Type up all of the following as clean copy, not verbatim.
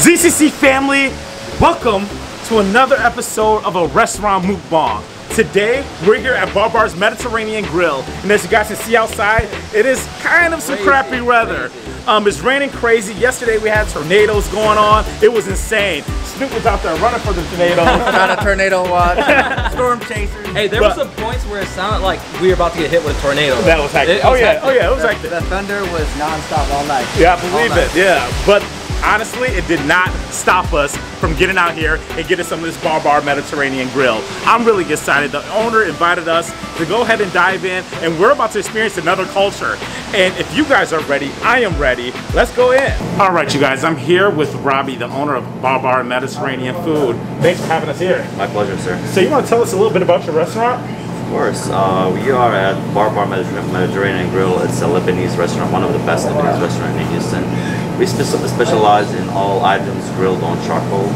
ZCC family, welcome to another episode of a restaurant mukbang. Today, we're here at BarBar's Mediterranean Grill, and as you guys can see outside, it is kind of some crappy weather. It's raining crazy. Yesterday we had tornadoes going on. It was insane. Snoop was out there running for the tornado. Not a tornado watch. Storm chasers. Hey, there were some points where it sounded like we were about to get hit with a tornado. That was hectic. Oh yeah, it was hectic. The thunder was non-stop all night. Yeah, I believe it. Yeah, but honestly, it did not stop us from getting out here and getting some of this BarBar Mediterranean Grill. I'm really excited. The owner invited us to go ahead and dive in, and we're about to experience another culture. And if you guys are ready, I am ready. Let's go in. All right, you guys, I'm here with Robbie, the owner of BarBar Mediterranean Food. Thanks for having us here. My pleasure, sir. So you want to tell us a little bit about your restaurant? Of course. We are at BarBar Mediterranean Grill. It's a Lebanese restaurant, one of the best Lebanese restaurants in Houston. We specialize in all items grilled on charcoal,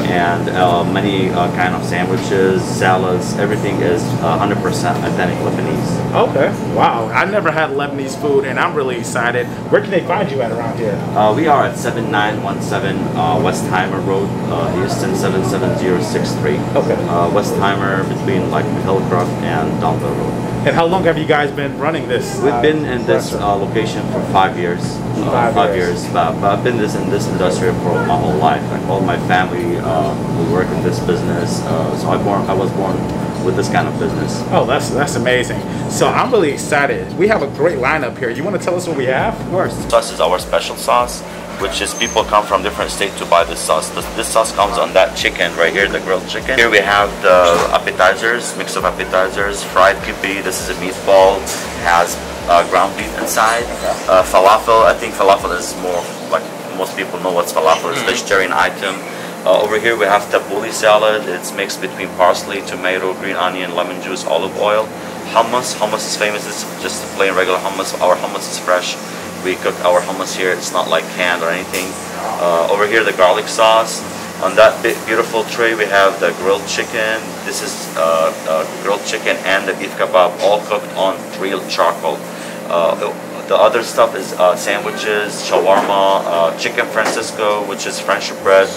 and many kind of sandwiches, salads. Everything is 100% authentic Lebanese. Okay. Wow. I never had Lebanese food, and I'm really excited. Where can they find you at around here? We are at 7917 Westheimer Road, Houston 77063. Okay. Westheimer between like Hillcroft and Downville Road. And how long have you guys been running this? We've been in this location for 5 years. 5 years. But I've been in this industry for my whole life. Like all my family, we work in this business. So I was born with this kind of business. Oh, that's amazing. So I'm really excited. We have a great lineup here. You want to tell us what we have? Of course. Sauce is our special sauce, which is people come from different states to buy this sauce. This sauce comes on that chicken right here, the grilled chicken. Here we have the appetizers, mix of appetizers, fried kibbeh. This is a meatball, has ground beef inside. Falafel, I think falafel is more like most people know what's falafel. It's a vegetarian item. Over here we have tabbouleh salad. It's mixed between parsley, tomato, green onion, lemon juice, olive oil. Hummus is famous. It's just plain regular hummus. Our hummus is fresh. We cook our hummus here. It's not like canned or anything. Over here the garlic sauce. On that beautiful tray we have the grilled chicken. This is grilled chicken and the beef kebab, all cooked on real charcoal. The other stuff is sandwiches, shawarma, chicken francisco, which is French bread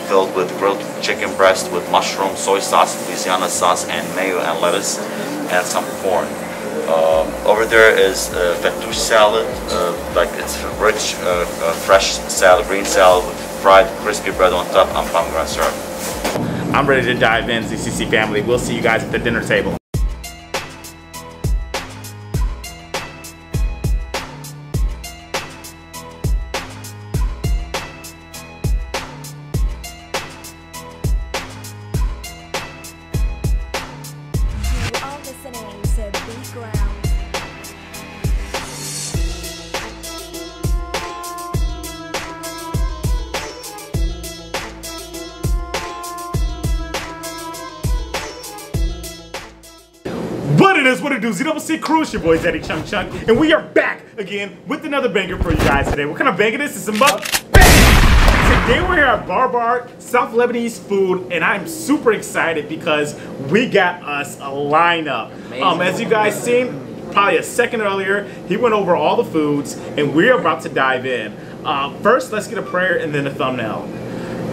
filled with grilled chicken breast with mushroom, soy sauce, Louisiana sauce, and mayo and lettuce, and some corn. Over there is fattoush salad, like it's rich, fresh salad, green salad with fried crispy bread on top and pomegranate syrup. I'm ready to dive in, ZCC family. We'll see you guys at the dinner table. But it is what it do. ZCCCrew, it's your boy Zeddy Chung Chung, and we are back again with another banger for you guys today. What kind of banger is this? It's a mukbang! Today we're here at BarBar, South Lebanese food, and I'm super excited because we got us a lineup. As you guys seen, probably a second earlier, he went over all the foods, and we're about to dive in. First, let's get a prayer and then a thumbnail.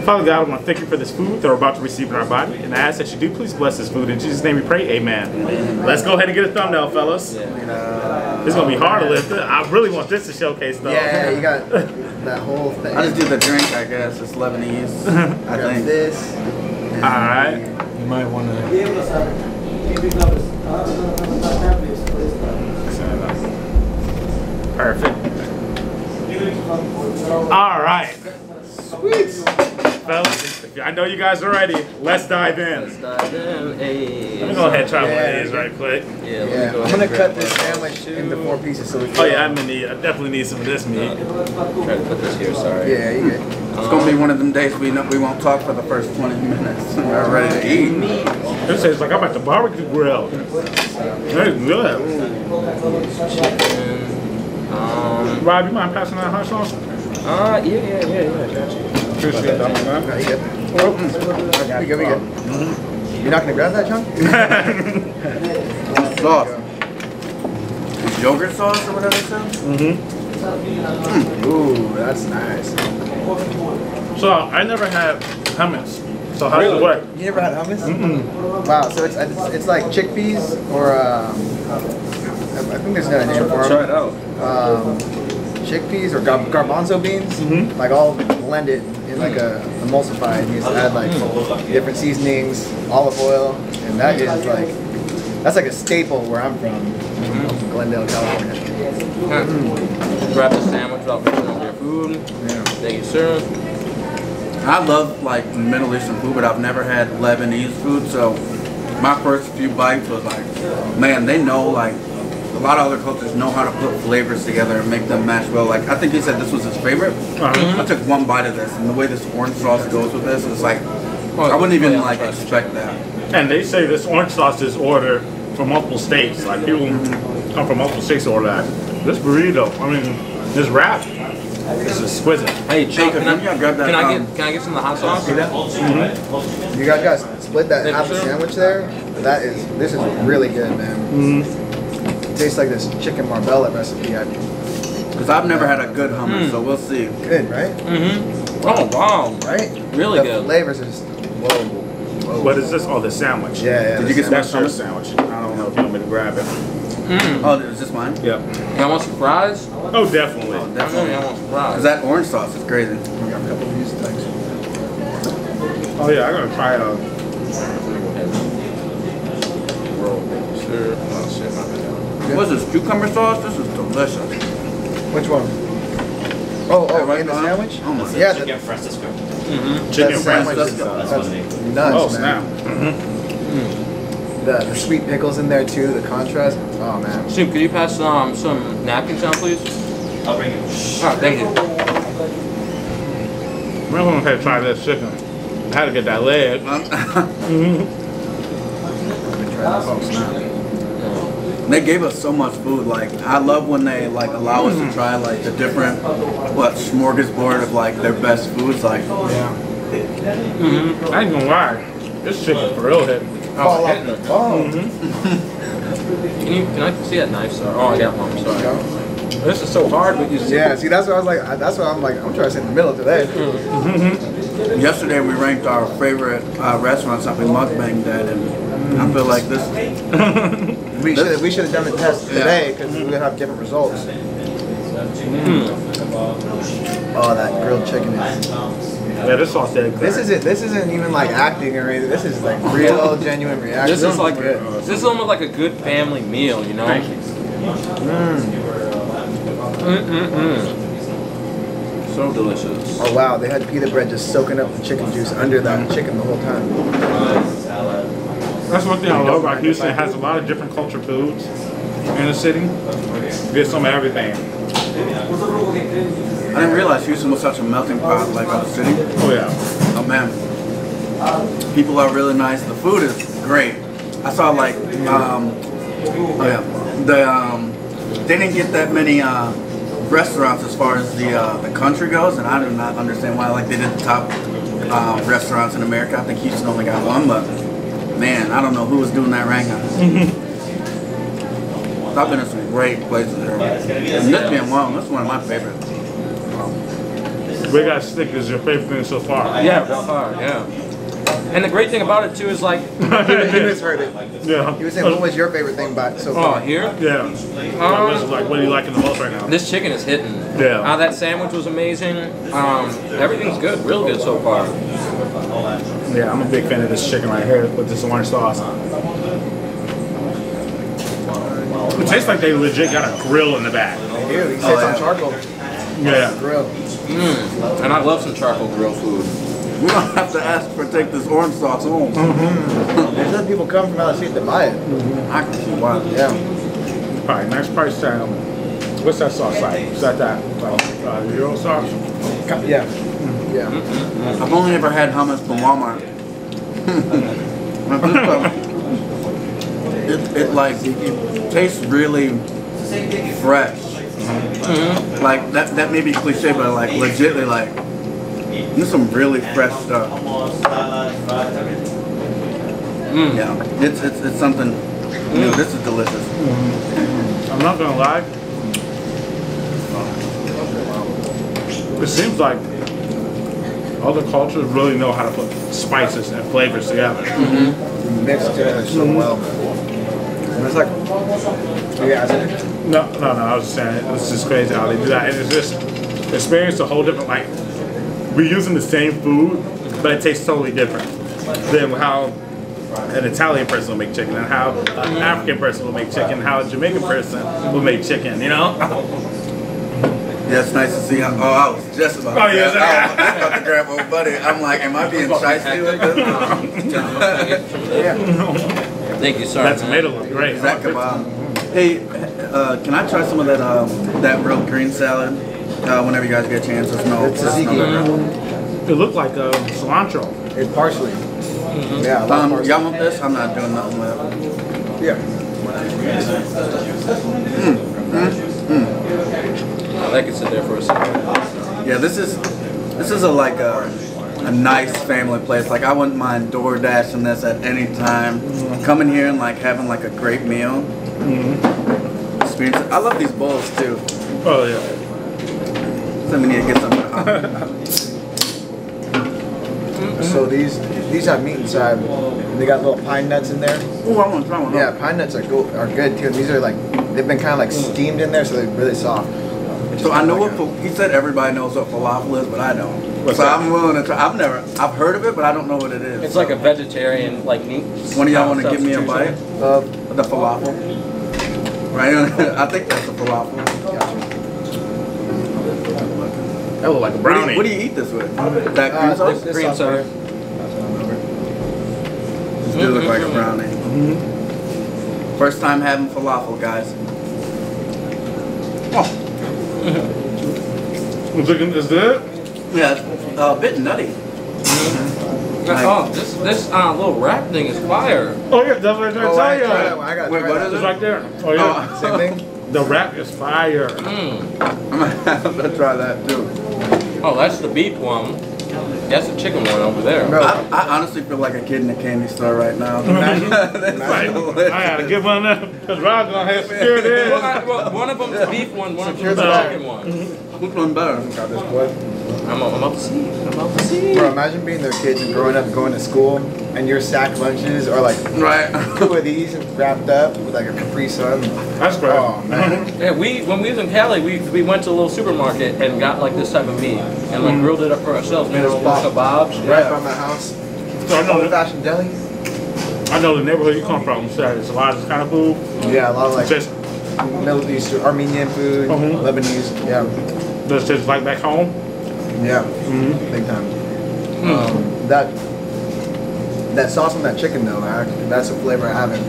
Father God, I want to thank you for this food that we're about to receive in our body, and I ask that you do please bless this food. In Jesus' name we pray, amen. Let's go ahead and get a thumbnail, fellas. It's going to be hard to lift it. I really want this to showcase, though. Yeah, you got that whole thing. I just do the drink, I guess. It's Lebanese. I think. This. Alright. You might want to. Perfect. Alright. Sweet. Fellas, I know you guys are ready. Let's dive in. Let's dive in. Hey. Let me go ahead and try one of these right quick. Yeah, I'm going to cut this sandwich into 4 pieces so we can. Oh yeah, I definitely need some of this meat. Try to put this here, sorry. Yeah, you good. It's going to be one of them days we won't talk for the first 20 minutes. We're ready to eat. This tastes like I'm at the barbecue grill. That's good. Chicken. Rob, you mind passing that hot sauce? Yeah, got you. Appreciate that, man. No, you good. We good. You're not going to grab that, John? Sauce. Yogurt sauce or whatever it's called? Ooh, that's nice. So I never had hummus. So how does it work? You never had hummus? Wow, so it's like chickpeas or I think there's another name for them. Try it out. Chickpeas or garbanzo beans, like all blended in like a emulsified. And you just add like different seasonings, olive oil, and that is like that's like a staple where I'm from, Glendale, California. Grab the sandwich without mixing over your food. Yeah. Thank you, sir. I love like Middle Eastern food, but I've never had Lebanese food. So my first few bites was like, man, they know like a lot of other cultures know how to put flavors together and make them match well. Like I think he said this was his favorite. I took one bite of this, and the way this orange sauce goes with this is like I wouldn't even like expect that. And they say this orange sauce is ordered from multiple states. Like people come from multiple states to order that. This burrito, I mean, this wrap, is exquisite. Hey, Chuck, can I grab that? get some of the hot sauce? You guys split that half the sandwich there. This is really good, man. It tastes like this chicken marbella recipe. Because I've never had a good hummus, so we'll see. Good, right? Oh, wow. Right? Really the good. Flavors is whoa. What is this? Oh, the sandwich. Yeah. Did you get some That's your hummus? sandwich. I don't know if you want me to grab it. Oh, is this mine? Yep. Y'all want some fries? Oh, definitely. Definitely. I want some fries. Because that orange sauce is crazy. We got a couple of these types. Oh yeah, I'm gonna try it. What's this, cucumber sauce? This is delicious. Which one? Oh, right in the on. sandwich? Oh my Yeah, Chicken Francisco. Chicken that sandwich breast. is That's that's nuts, Oh man. snap. The sweet pickles in there too, the contrast. Oh man. Steve, could you pass some napkins down, please? I'll bring it. Oh, thank you. We're gonna try this chicken. I had to get that leg. Oh snap. They gave us so much food. Like I love when they like allow us to try like the different smorgasbord of like their best foods. Like I ain't gonna lie. This chicken for real hit. Fall off the bone. Can I see that knife, sir? Oh, I got one. Sorry. This is so hard, but you see. Yeah, see that's what I was like. That's what I'm like. I'm trying to sit in the middle today. yesterday, we ranked our favorite restaurants up in mukbang that, and I feel like this. We should have done the test today because we would have different results. Oh, that grilled chicken is. Yeah, this sauce is good. This isn't even like acting or anything. This is like real, genuine reaction. This is like good. this is almost like a good family meal, you know. So delicious. Oh wow, they had pita bread just soaking up the chicken juice under that chicken the whole time. That's one thing I love about Houston. It has a lot of different culture foods in the city. There's some of everything. I didn't realize Houston was such a melting pot like of the city. Oh yeah. Oh man, people are really nice. The food is great. I saw like, they didn't get that many restaurants as far as the country goes, and I do not understand why. Like they did the top restaurants in America. I think Houston only got one, but man, I don't know who was doing that ranking. I've been in some great places there, and this being one, this is one of my favorites. We got stick is your favorite thing so far. Yeah, by far, yeah. And the great thing about it too is like He misheard it. Yeah. He was saying, what was your favorite thing about so far? here. Yeah. Like, what are you liking the most right now? This chicken is hitting. Yeah. That sandwich was amazing. Everything's good, real good so far. Yeah, I'm a big fan of this chicken right here with this orange sauce. It tastes like they legit got a grill in the back. They do. He said on charcoal Yeah. grill. And I love some charcoal grill food. We don't have to ask for take this orange sauce home. There's other people come from out of state to buy it. I can see why. Yeah. All right, next price tag. What's that sauce like? Is that Euro sauce? Yeah. Yeah. I've only ever had hummus from Walmart. It tastes really fresh. Like that may be cliche, but like legitly like this is some really fresh stuff. Yeah, it's something new. This is delicious. I'm not gonna lie. It seems like a other cultures really know how to put spices and flavors together. Mixed together so well. And it's like, yeah, No, I was just saying, it's just crazy how they do that. And it's just, experience a whole different, like, we're using the same food, but it tastes totally different than how an Italian person will make chicken, and how an African person will make chicken, how a Jamaican person will make chicken, you know? Yeah, it's nice to see. I was just about to grab, I was just about to grab old buddy. I'm like, am I being shiesty with this? Thank you, sir. That tomato looks great. Zach kebab. Hey, can I try some of that that grilled green salad? Whenever you guys get a chance, it's It looked like cilantro. it's parsley. Yeah, I love parsley. y'all want this? I'm not doing nothing with it. Yeah. I can sit there for a second. Yeah, this is a nice family place. Like I wouldn't mind door dashing this at any time. Coming here and like having like a great meal. Experience. I love these bowls too. Oh yeah. So we need to get some. So these have meat inside. They got little pine nuts in there. Oh, I want to try one. Yeah, pine nuts are good too. These are like, they've been kind of like steamed in there, so they're really soft. So I know he said everybody knows what falafel is, but I don't. What's so that? I'm willing to try. I've heard of it, but I don't know what it is. It's like a vegetarian, like meat. One of y'all want to give me a bite substitution. of the falafel? Right? I think that's a falafel. That looked like a brownie. What do you eat this with? That cream sauce? This cream sauce. This do look like a brownie. First time having falafel, guys. Oh. Is good? Yeah, it's a bit nutty. Oh, this little wrap thing is fire. Oh yeah, that's what I Oh, tell I you. tried that one. I got Wait, what is It's it? right there. Oh yeah. Same thing. The wrap is fire. I'm gonna have to try that too. Oh, that's the beef one. That's the chicken one over there. Bro, I honestly feel like a kid in a candy store right now. Like, I gotta get one of them because Rob's gonna have security. Well, one of them's the beef one, one of them's the chicken one. Which one better? got this boy. I'm about to see. I'm about to see. Bro, imagine being their kids and growing up, going to school, and your sack lunches are like Right. 2 of these wrapped up with like a Capri Sun. That's great. Oh man. Yeah, when we was in Cali, we went to a little supermarket and got like this type of meat and like grilled it up for ourselves, made our own little kebabs. Right by my house. So I know Old-fashioned deli. the neighborhood you come from. Said it's a lot of this kind of food. Yeah, a lot of like Just Middle East, Armenian food, Lebanese. Yeah, does it taste like back home? yeah, big time. That sauce on that chicken though, that's a flavor I haven't.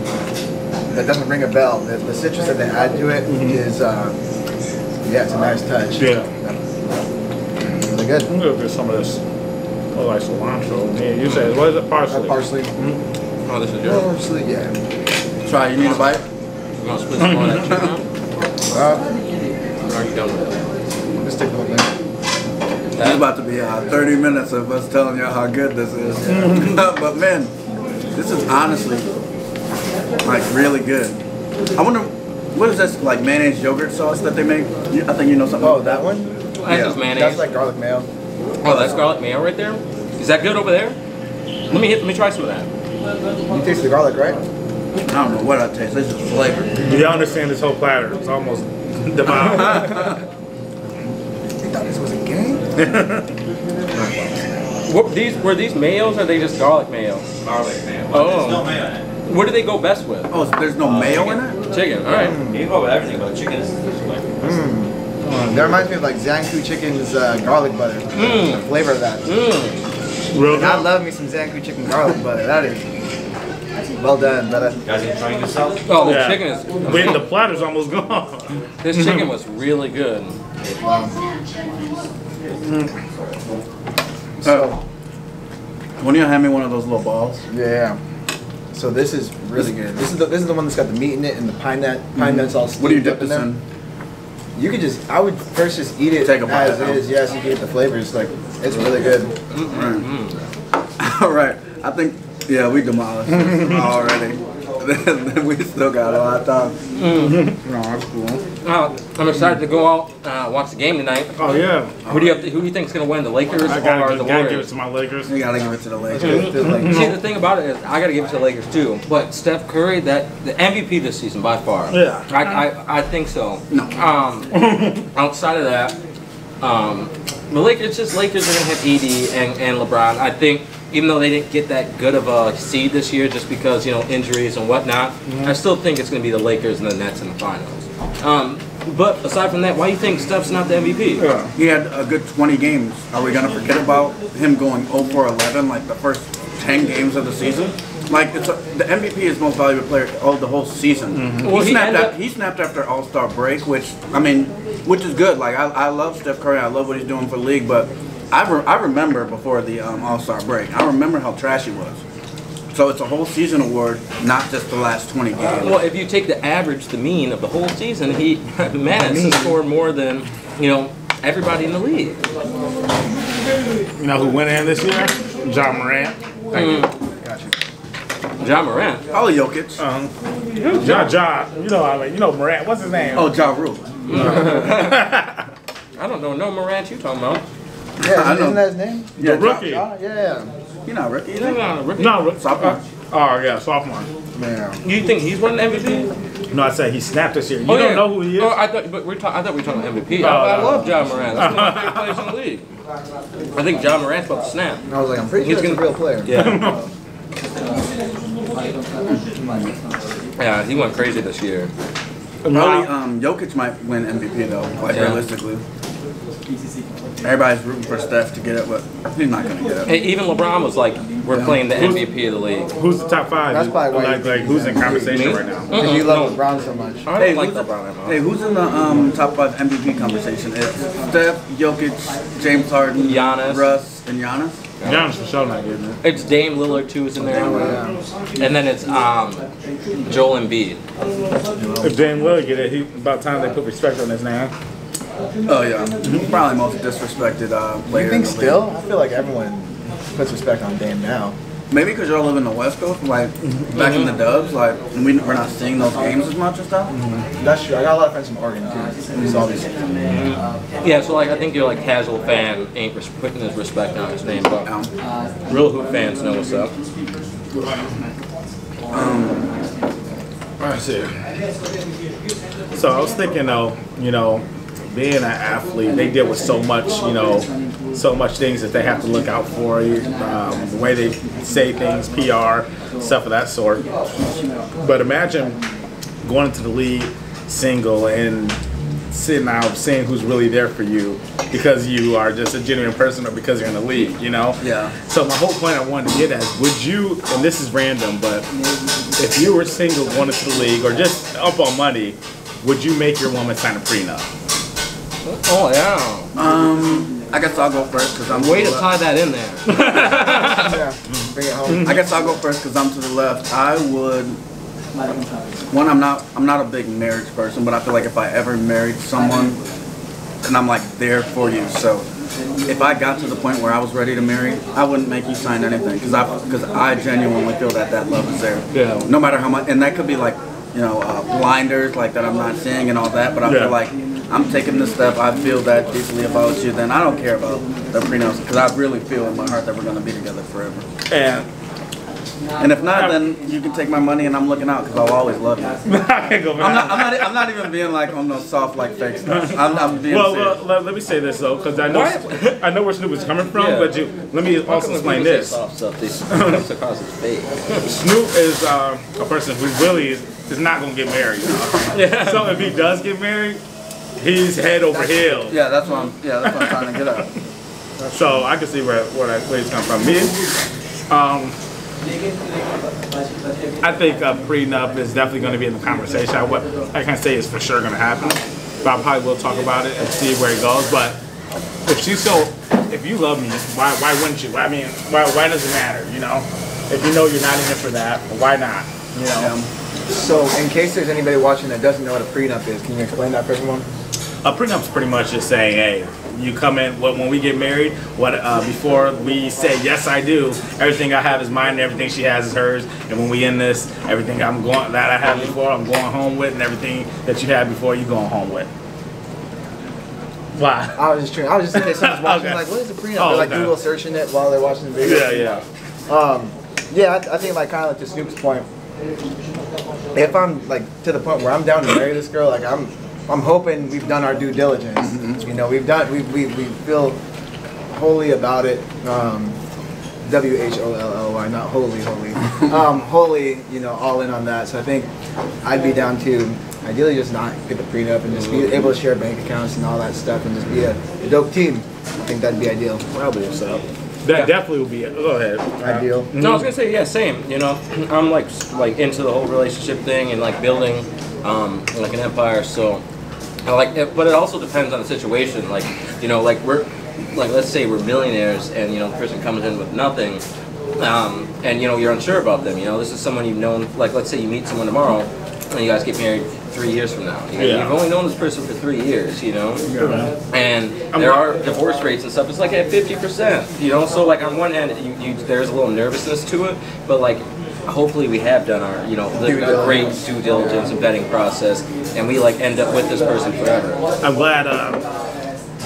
That doesn't ring a bell. The citrus that they add to it is, yeah, it's a nice touch. Yeah. Really good. I'm gonna get some of this. Oh, like cilantro. Yeah, you said what is it? Parsley. Parsley. Oh, this is yours. Parsley, yeah. Try, you need a bite? You want to split some more of that chicken out? Or are you done with it? Let's take the whole thing. It's about to be 30 minutes of us telling y'all how good this is. But man, this is honestly like really good. I wonder, what is this, like mayonnaise yogurt sauce that they make? I think you know something Oh, about that one? That's just mayonnaise. That's like garlic mayo. Oh, that's garlic mayo right there. Is that good over there? Let me try some of that. You taste the garlic, right? I don't know what I taste. It's just flavor. Do y'all understand this whole platter? It's almost devoured. You thought this was a game? Were these mayos or are they just garlic mayo? Garlic mayo. Oh. No mayo in it. What do they go best with? Oh, so there's no mayo in it? Chicken. All right. You can go with everything, but chicken is like. That reminds me of like Zanku Chicken's garlic butter. The flavor of that. Real And I good. love me some Zanku Chicken garlic butter. That is well done, brother. You guys enjoying yourself? Oh, the Yeah. chicken is. Wait, the platter's almost gone. This chicken was really good. So, When you hand me one of those little balls? yeah. So this is really good. This is the one that's got the meat in it and the pine nuts all steamed What do you up dip this there. in? You could just, I would first just eat it Take a bite, as huh? is. Yes, you can get the flavors. Like, it's really good. All right. I think, yeah, we demolished it already. then we still got a lot of time. No, that's cool. I'm excited to go out watch the game tonight. Oh yeah. Who do you think is going to win, the Lakers I or the gotta give Warriors? it to my Lakers. You gotta give it to the Lakers. See, the thing about it is, I got to give it to the Lakers too. But Steph Curry, the MVP this season by far. Yeah. I think so. No. Outside of that, the Lakers are going to have AD and LeBron. I think even though they didn't get that good of a seed this year, just because injuries and whatnot, I still think it's going to be the Lakers and the Nets in the finals. But aside from that, why do you think Steph's not the MVP? Yeah. He had a good 20 games. Are we gonna forget about him going 0 for 11 like the first 10 games of the season? Like the MVP is most valuable player of the whole season. Well, he snapped after All-Star break, which is good. Like I love Steph Curry. I love what he's doing for the league, but I remember before the All-Star break. I remember how trash he was. So it's a whole season award, not just the last 20 games. Well, if you take the average, the mean of the whole season, he managed to score more than everybody in the league. You know who went in this year? John Morant. Thank you. Gotcha. John Morant. Probably Jokic. John. Morant. What's his name? Oh, Ja Rule. I don't know no Morant you talking about. Yeah, isn't that his name? Yeah, rookie. Yeah. You're not rookie. He's not a rookie. No, Sophomore. Oh yeah, sophomore. Man. You think he's winning MVP? No, I said he snapped this year. You don't know who he is? Oh, I thought we were talking MVP. Oh, I no. love John Morant. That's one of my favorite players in the league. I think John Morant's about to snap. I was like, I'm pretty sure he's a real player. Yeah. Yeah, he went crazy this year. Probably Jokic might win MVP though, quite realistically. Everybody's rooting for Steph to get it, but he's not going to get it. Hey, even LeBron was like, we're playing the MVP of the league. Who's the top five? That's probably why like who's in conversation right now? Because you love LeBron so much. I don't like LeBron at all. Hey, who's in the top 5 MVP conversation? It's Steph, Jokic, James Harden, Giannis. Russ, and Giannis. Giannis for sure not getting it. It's Dame Lillard too is in there. And then it's Joel Embiid. If Dame Lillard get it, about time they put respect on his name. Oh yeah, probably most disrespected player. You think still? I feel like everyone puts respect on Dame now. Maybe because y'all live in the West Coast, like back in the Dubs, like we're not seeing those games as much and stuff. That's true. I got a lot of friends from Oregon too. We saw these. Yeah, so like I think your casual fan ain't putting his respect on his name, but real hoop fans know what's up. I see. So I was thinking though, being an athlete, they deal with so much, so much things that they have to look out for. The way they say things, PR, stuff of that sort. But imagine going into the league single and sitting out seeing who's really there for you because you are just a genuine person or because you're in the league, Yeah. So my whole point I wanted to get at is, would you, and this is random, but if you were single going into the league or just up on money, would you make your woman sign a prenup? Oh yeah. I guess I'll go first because I'm Way to tie that in there. Yeah. Bring it home. I guess I'll go first because I'm to the left. I would. One, I'm not a big marriage person, but I feel like if I ever married someone, then I'm like there for you. So if I got to the point where I was ready to marry, I wouldn't make you sign anything because I genuinely feel that love is there. Yeah. No matter how much, and that could be like blinders like that I'm not seeing and all that, but I feel like I'm taking this step. I feel that deeply if I was you, then I don't care about the prenups because I really feel in my heart that we're going to be together forever. And if not, then you can take my money and I'm looking out because I'll always love you. I'm not even being like on no soft like fake stuff. I'm being serious. Well, let me say this though, because I know where Snoop is coming from, but let me also explain this. Snoop is a person who really is not going to get married. So if he does get married, he's head over heels. Yeah, that's what I'm trying to get at. So I can see where he's coming from. Me, I think a prenup is definitely going to be in the conversation. What I can't say is for sure going to happen, but I probably will talk about it and see where it goes. But if you love me, why wouldn't you? I mean, why does it matter? If you know you're not in it for that, why not? So in case there's anybody watching that doesn't know what a prenup is, can you explain that for everyone? A prenup's pretty much just saying, hey, you come in, when we get married, before we say, yes, I do, everything I have is mine and everything she has is hers. And when we end this, everything that I had before, I'm going home with, and everything that you had before, you going home with. Why? I was just in case someone's watching, Okay. like, what is the prenup? Oh, They're like okay. Google searching it while they're watching the video. Yeah. I think like kind of like to Snoop's point. If I'm like to the point where I'm down to marry this girl, like I'm hoping we've done our due diligence. Mm-hmm. You know, we feel wholly about it. WHOLLY, not holy. Wholly, you know, all in on that. So I think I'd be down to ideally just not get the prenup and just be able to share bank accounts and all that stuff and just be a dope team. I think that'd be ideal. Probably so. That definitely would be. Go ahead. Ideal. No, I was gonna say yeah, same. You know, I'm like into the whole relationship thing and like building like an empire. So I like it, but it also depends on the situation. Like, you know, like let's say we're millionaires and you know the person comes in with nothing, and you know you're unsure about them. You know, this is someone you've known. Like, let's say you meet someone tomorrow and you guys get married 3 years from now. You know, you've only known this person for 3 years, you know? And there are divorce rates and stuff. It's like at 50%, you know? So like on one hand, there's a little nervousness to it, but like hopefully we have done our, you know, a great due diligence and vetting process, and we like end up with this person forever. I'm glad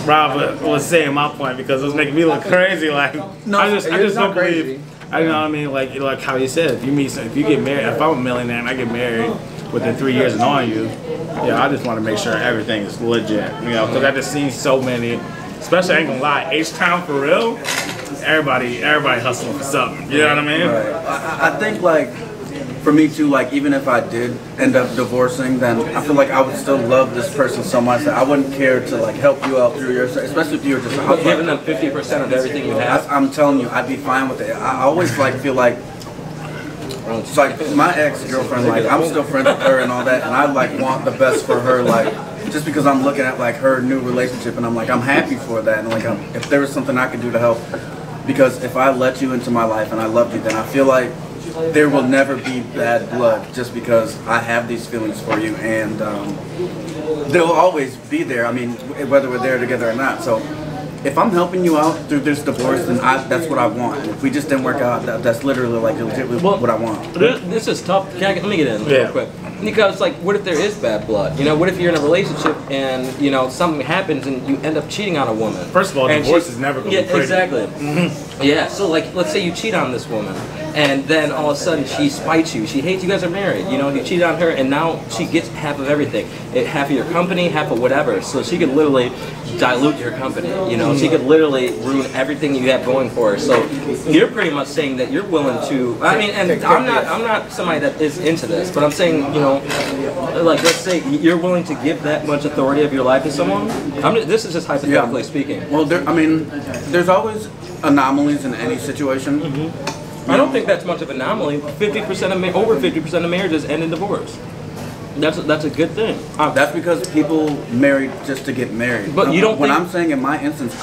Rob was saying my point because it was making me look crazy. Like I just don't believe. I know what I mean. Like how you said, if you get married, if I'm a millionaire and I get married within 3 years of knowing you, yeah, I just want to make sure everything is legit. You know, because I just seen so many, especially I ain't gonna lie, H-Town for real. Everybody hustling for something. You know what I mean? Right. I think like for me too, like even if I did end up divorcing, then I feel like I would still love this person so much that I wouldn't care to like help you out through your, especially if you were just a housewife. Giving them 50% of everything you have. I'm telling you, I'd be fine with it. I always like feel like. It's like my ex-girlfriend, like I'm still friends with her and all that, and I like want the best for her, like just because I'm looking at like her new relationship and I'm like I'm happy for that, and like if there was something I could do to help, because if I let you into my life and I loved you, then I feel like there will never be bad blood just because I have these feelings for you, and they'll always be there. I mean, whether we're there together or not. So if I'm helping you out through this divorce, then that's what I want. If we just didn't work out, that's literally like what I want. This is tough. Let me get in real quick. Because like, what if there is bad blood? You know, what if you're in a relationship and you know something happens and you end up cheating on a woman? First of all, divorce is never going to be pretty. Exactly. Yeah. So like, let's say you cheat on this woman, and then all of a sudden she spites you. She hates you. Guys are married. You know, you cheated on her, and now she gets half of everything, half of your company, half of whatever. So she could literally dilute your company. You know, she could literally ruin everything you have going for her. So you're pretty much saying that you're willing to. I mean, and I'm not somebody that is into this, but I'm saying, you know, like let's say you're willing to give that much authority of your life to someone. This is just hypothetically speaking. Well, there's always anomalies in any situation. I don't think that's much of an anomaly. 50% of over 50% of marriages end in divorce. That's a good thing. That's because people marry just to get married. But you don't. When I'm saying in my instance,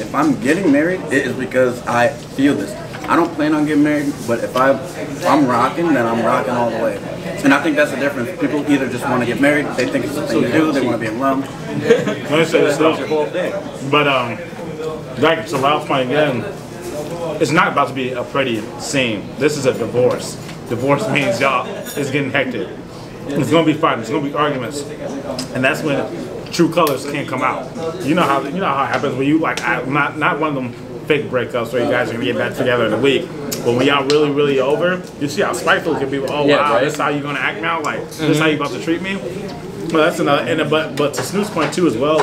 if I'm getting married, it is because I feel this. I don't plan on getting married, but if I'm rocking, then I'm rocking all the way. And I think that's the difference. People either just want to get married, they think it's the thing to do, they want to be in love. Let me say this though. But like to Ralph's point again, it's not about to be a pretty scene. This is a divorce. Divorce means y'all it's getting hectic. It's gonna be fighting. It's gonna be arguments, and that's when true colors can't come out. You know how it happens when you like not one of them fake breakups where you guys are gonna get back together in a week. But when y'all really over, you see how spiteful it can be. Oh wow, right. This is how you gonna act now? Like this is how you about to treat me? Well, that's another. But to Snoop's point too as well,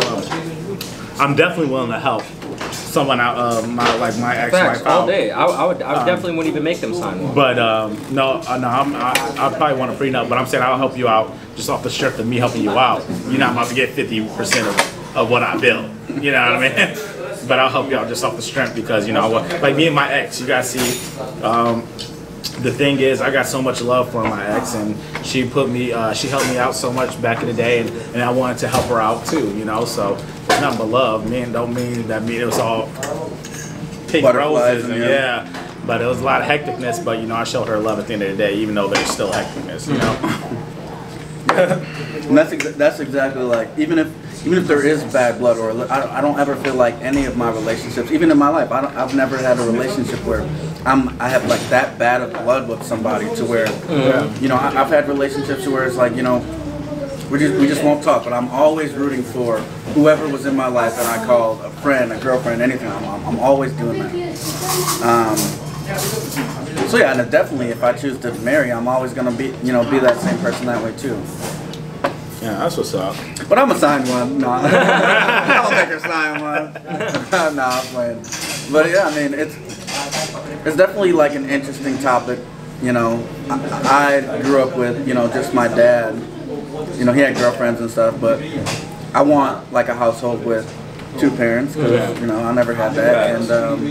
I'm definitely willing to help someone out, my ex-wife out. All day. I would definitely wouldn't even make them sign one. But no, I probably want a prenup. But I'm saying I'll help you out just off the strength of me helping you out. You're not about to get 50% of what I built. You know what I mean? But I'll help you out just off the strength because you know, like me and my ex, you guys see. The thing is, I got so much love for my ex, and she helped me out so much back in the day, and I wanted to help her out too, you know. So it's nothing but love. Don't mean it was all pink roses, and yeah. But it was a lot of hecticness. But you know, I showed her love at the end of the day, even though there's still hecticness, you know. And that's exactly like even if even if there is bad blood, or I don't ever feel like any of my relationships, even in my life, I've never had a relationship where I have like that bad of blood with somebody to where, you know, I've had relationships where it's like, you know, we just won't talk, but I'm always rooting for whoever was in my life and I called a friend, a girlfriend, anything. I'm always doing that. So yeah, and definitely if I choose to marry, I'm always gonna be that same person that way too. Yeah, that's what's up. But I'm gonna sign one. No, I don't make her sign one. No, I'm playing. But yeah, I mean, it's definitely like an interesting topic. You know, I grew up with, you know, just my dad. You know, he had girlfriends and stuff, but I want like a household with 2 parents because you know I never had that, and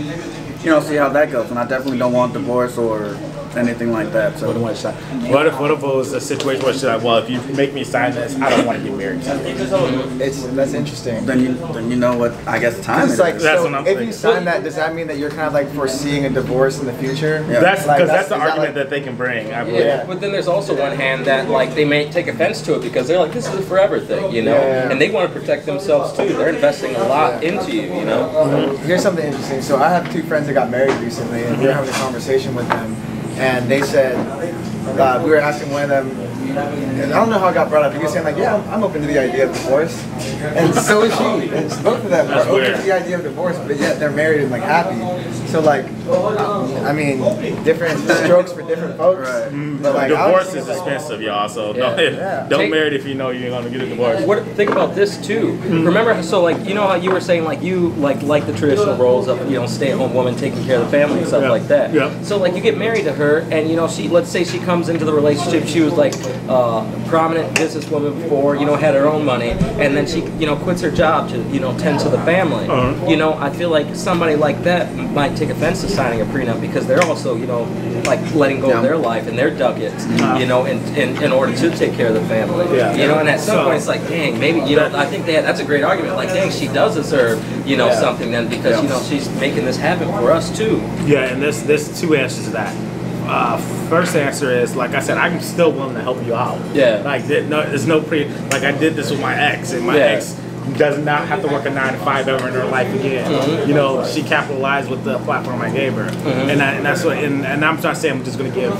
you know, see how that goes. And I definitely don't want divorce or anything like that. So what if it was a situation where she's like, well, if you make me sign this, I don't want to get married. That's interesting. then you know what I guess time It's is. like, That's so what I'm if thinking. you sign that, does that mean that you're kind of like foreseeing a divorce in the future? Yeah. That's Like, because that's the is that argument like- that they can bring. I believe. Yeah. But then there's also one hand that like they may take offense to it because they're like, this is a forever thing, you know, Yeah. and they want to protect themselves too. They're investing a lot into you, you know. Here's something interesting. So I have 2 friends that got married recently, and we were having a conversation with them, and they said, we were asking one of them, and I don't know how it got brought up. He was saying like, yeah, I'm open to the idea of divorce, and so is she. And both of them are That's open weird. to the idea of divorce, but yet they're married and like happy. So like, I mean, different strokes for different folks. Right. But like, Divorce obviously, is like, expensive, y'all. So Yeah. don't Take- marry it if you know you're gonna get a divorce. Think about this too. Remember, so like you know how you were saying like you like the traditional roles of, you know, stay-at-home woman taking care of the family and stuff Yeah. like that. Yeah. So like you get married to her, and you know let's say she comes into the relationship, she was like prominent businesswoman before, you know, had her own money, and then she, you know, quits her job to, you know, tend to the family. You know, I feel like somebody like that might take offense to signing a prenup because they're also, you know, like letting go of their life and their ducats, you know, in order to take care of the family. Yeah. You know, and at some So- point it's like, dang, maybe, you know, I think that's a great argument. Like, dang, she does deserve, you know, something then because, you know, she's making this happen for us too. Yeah, and there's 2 answers to that. First answer is, like I said, I'm still willing to help you out. Yeah. Like there's no like I did this with my ex, and my ex does not have to work a 9 to 5 ever in her life again. You know, she capitalized with the platform I gave her, and that's what. And I'm not saying I'm just gonna give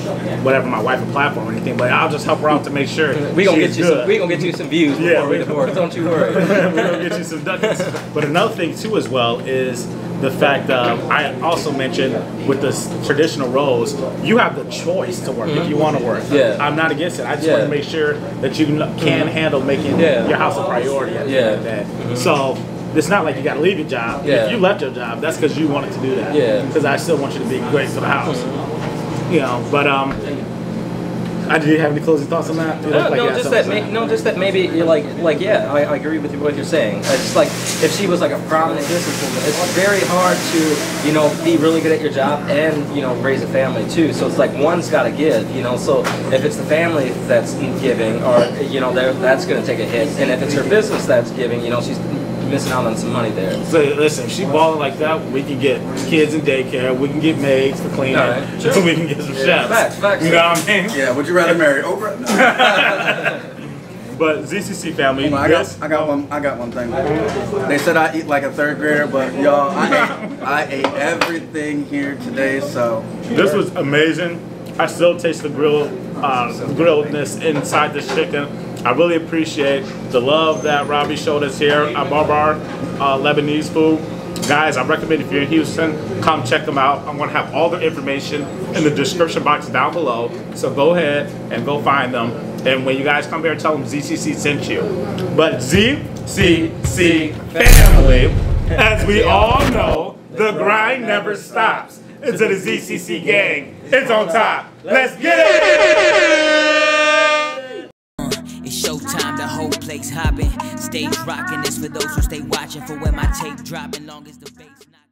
whatever my wife a platform or anything, but I'll just help her out to make sure We gonna she's get you good. some. We gonna get you some views Yeah, before we divorce. Don't you worry. We're gonna get you some ducats. But another thing too, as well, is the fact I also mentioned with the traditional roles, you have the choice to work if you want to work. Yeah. I'm not against it. I just want to make sure that you can handle making your house a priority. And things like that. So it's not like you got to leave your job. Yeah. If you left your job, that's because you wanted to do that. Yeah. Because I still want you to be great for the house. You know, but do you have any closing thoughts on that? Just that maybe you're like yeah, I agree with what you're saying. It's like if she was like a prominent businesswoman, it's very hard to, you know, be really good at your job and, you know, raise a family too. So it's like one's got to give, you know. So if it's the family that's giving, or you know, that's going to take a hit, and if it's her business that's giving, you know, she's missing out on some money there. So listen, if she balling like that, we can get kids in daycare, we can get maids for cleaning, Sure. we can get some chefs. Facts. You know what I mean? Yeah, would you rather marry Oprah? No. But ZCC family, I got one thing. They said I eat like a 3rd grader, but y'all, I ate everything here today, so. this was amazing. I still taste the grilledness inside this chicken. I really appreciate the love that Robbie showed us here at BarBar Lebanese food. Guys, I recommend if you're in Houston, come check them out. I'm going to have all the information in the description box down below. So go ahead and go find them. And when you guys come here, tell them ZCC sent you. But ZCC family, as we all know, the grind never stops. Until the ZCC gang, it's on top. Let's get it! It's showtime, the whole place hopping. Stage rocking, this for those who stay watching for when my tape dropping. Long as the bass not